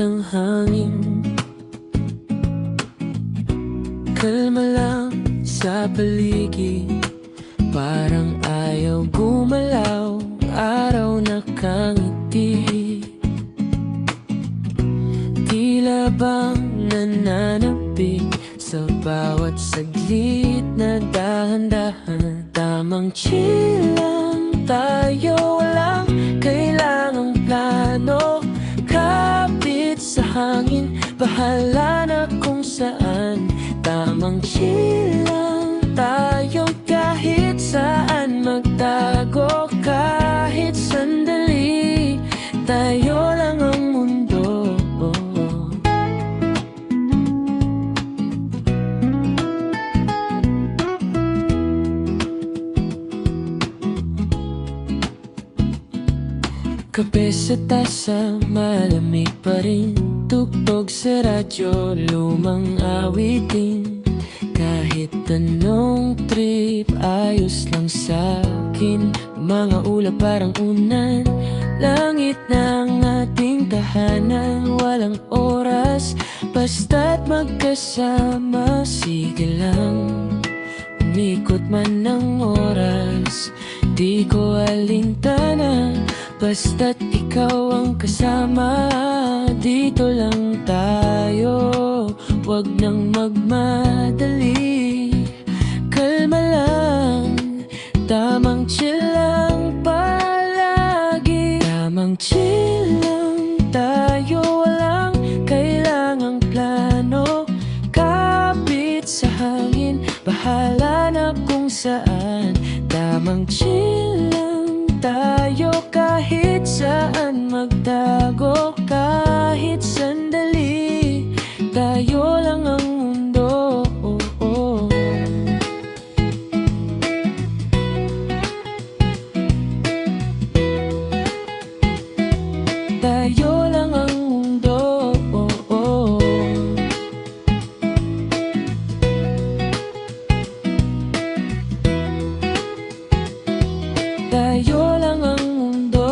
kang hangin. Kalma lang sa paligid, parang ayaw gumalaw, araw nakangiti. Tila bang nananabik sa bawat saglit na dahan-dahan. Tamang chill lang tayo, walang kailangang plano. Kapit sa hangin, bahala na kung saan. Tamang chill lang tayo, kahit saan magtago, kahit sandali. Tayo lang ang mundo. Kape sa tasa, malamig pa rin. Tugtog sa radyo, lumang awitin. Kahit anong trip, ayos lang sa'kin. Mga ulap parang unan, langit ng ating tahanan. Walang oras, basta't magkasama. Sige lang, umikot man ng oras, di ko alintana. Basta't ikaw ang kasama, dito lang tayo. Huwag nang magmadali, kalma lang, tamang chill lang palagi. Tamang chill lang tayo, walang kailangang plano. Kapit sa hangin, bahala na kung saan. Tamang chill lang tayo, kahit saan magtago, kahit sandali. Tayo lang ang mundo. Tayo lang ang mundo. Tayo lang ang mundo.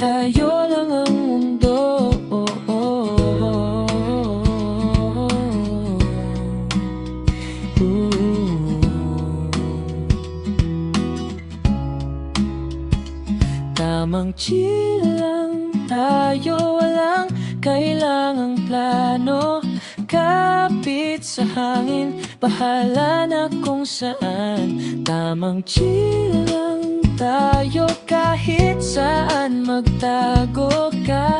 Tayo lang ang mundo. Tamang chill lang tayo, walang kailangang plano. Kapit sa hangin, bahala na kung saan. Tamang chill lang tayo, kahit saan magtago ka.